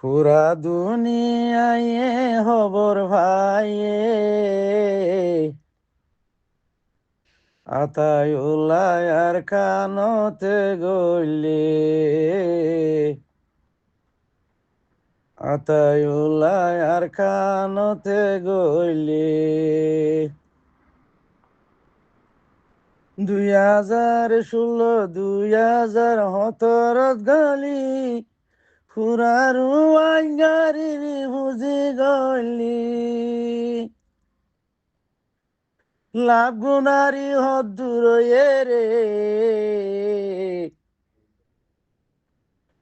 পুরা দুনিয়ায় খবর ভাই আতায়ুল্লাহ আর কানতে গইলে আতায়ুল্লাহ আর কানতে গইলে 2016 2017 গালি ফুরারু আঙ্গারি বুঝি গলি লাভ গুনারি হদ্দুর রে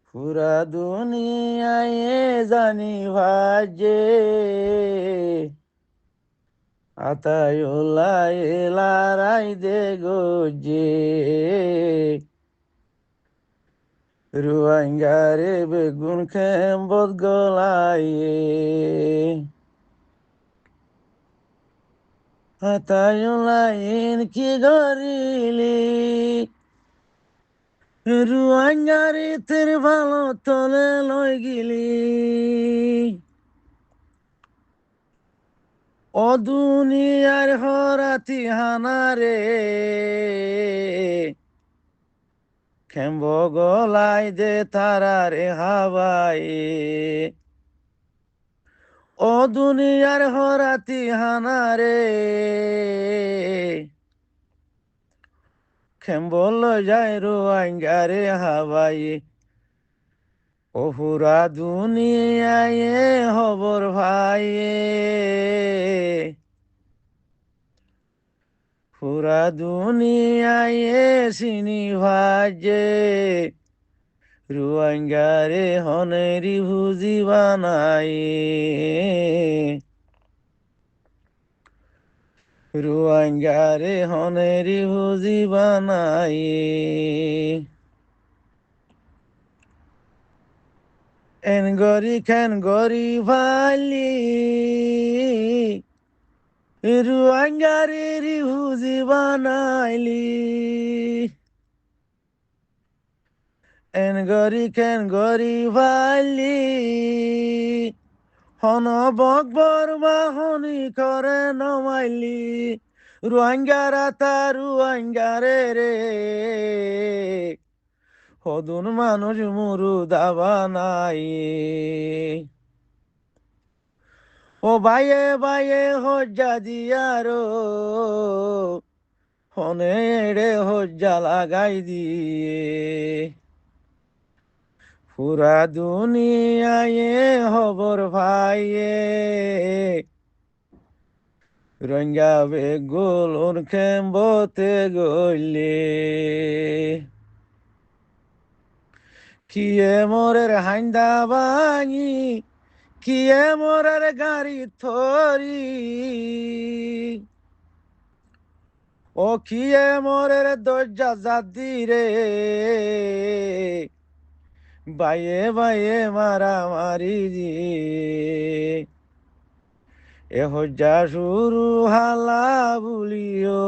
পুরা দুনিয়ায় জানি ভাজে আতায়ুল্লাহ এলারাই দে গোজে রুয়াঙ্গারে বেগুন খেম্বত গলায়ে আতায়ুল্লাহ কি গরিলি রুয়াঙ্গারে তের ভালো তলে লই গিলি ও দুনিয়ার হরাতি হানারে খেম্ব গলাই দে তারারে হাওয়াই ও দুনিয়ার হরাতি হানারে খেম্ব লই যায় রুয়াঙ্গারে হাওয়াই ও পুরা দুনিয়ায় খবর ভাই পুরা দুনিয়ায় চিনি ভাজে রুয়াঙ্গারে হনেরি ভুজি বানাই রুয়াঙ্গারে হনেরি ভুজি বানাই খেন গরি ভালি রুয়াঙ্গারে ভুজি বানাইলি খেন গরি ভালি হন বকবর বাহনি করে নমাইলি রুয়াঙ্গারা তা রুয়াঙ্গারে রে হদুন মানুষ মুরু দাবা নাই ও বাইয়ে বাইয়ে হজ্জা দিয়ারো হনে এড়ে হজ্জা লাগাই দিয়ে পুরা দুনিয়ায় খবর ভাইয়ে রঙ্গা বেগুল ওর খেম্বতে গইলে কিয়ে মোরের হাইন্দা ভাঙি কিয়ে মোরের গাড়ি থরি ও কিয়ে মোরের দরজা জাদি রে বাইয়ে বাইয়ে মারামারি জি এ হজ্জা শুরু হালা বুলিও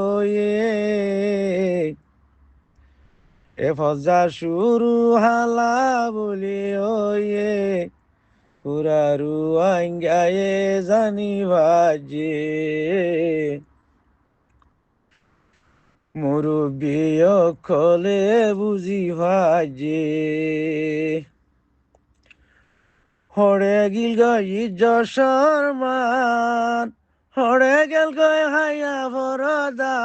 এ ফজা শুরু হালা বুলিও পুরা রুয়াঙ্গায়ে জানি বাজে মুরব্বী খলে বুঝি ভাজে হড়ে গিল গই যশোরমান হড়ে গেল গয় হাইয়া ভরদা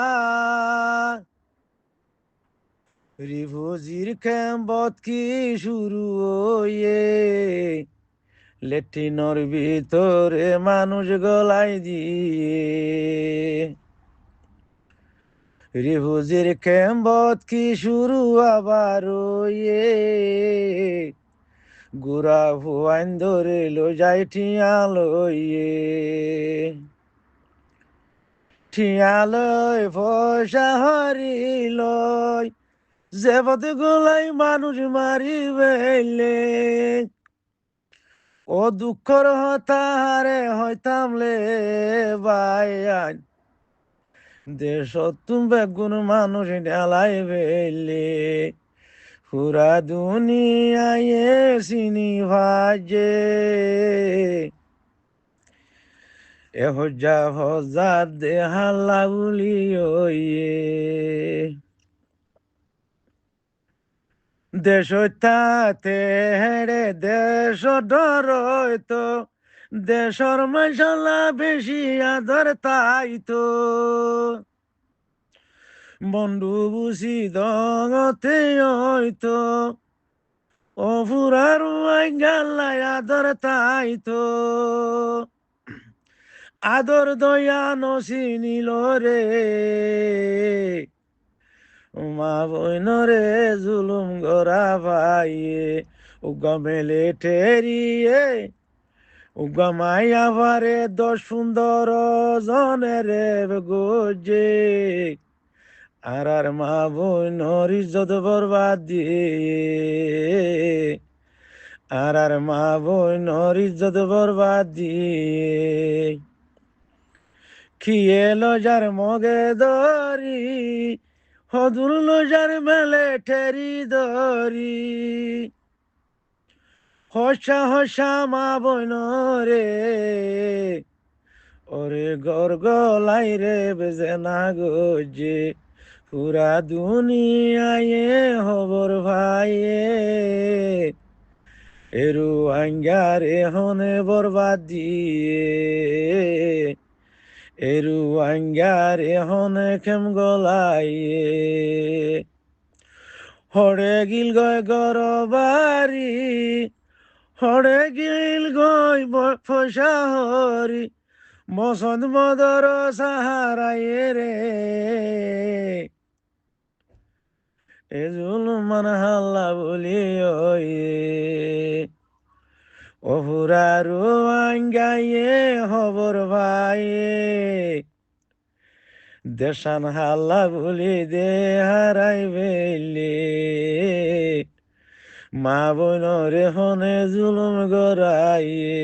রিভুজির খেম্বত কি শুরু হয়ে লেট্রিনর ভিতরে মানুষ গলাই দিয়ে রিভুজির খেম্বত কি শুরু আবার হয়ে গুড়া ভুয়াইন ধরে লো যাই ঠিয়া লইয়ে ঠিয়া লই পয়সা হরি লই যে পথে গোলাই মানুষ মারি বেলে ও দুঃখর হতাহারে হইতামলে বাইয়ান দেশ তুমি বেগুন মানুষ ঢালাই বেলে পুরা দুনিয়ায় চিনি ভাজে এ হজ্জা হজ্জা দেহাল্লা বলি ওয়ে দেশ হইতাতে হেড়ে দেশ ডর হইতো দেশর মশলা বেশি আদর তাই তো বন্ধু বুঝি দঙতে হইতো ও ফুরার গাল্লাই আদর তাই তো আদর দয়া নসিনিল রে মা বইনরে জুলুম গরা ভাইয়ে উগা মেলে ঠেরিয়ে উগা মাইয়া ভারে 10-15 জনের গোজে আর মা বইনর ইজ্জত বরবাদ দিয়ে আর মা বইনর ইজ্জত বরবাদ দিয়ে খিয়ে লজার মগে দরি হদুর লজার মেলে ঠেরি দরি হসা হসা মা বইন রে ওরে গলাই রে বেজে না গজে পুরা দুনিয়ায় হবর ভাইয়ে এরু আঙ্গারে হনে বরবাদ দিয়ে এরু আঙ্গারে হনে খেম গলাইয়ে হরে গিল গয় গরবারি হরে গিল গয় ফসা হরি মসন্দ মদর সাহারায়ে রে এ জুলমান হাল্লা বলি ওয়ে অহুরারু আঙ্গাইয়ে হবর ভাইয়ে দেশান হাল্লা বলি দে হারাই বেলে মা বোন রে হনে জুলুম গরাইয়ে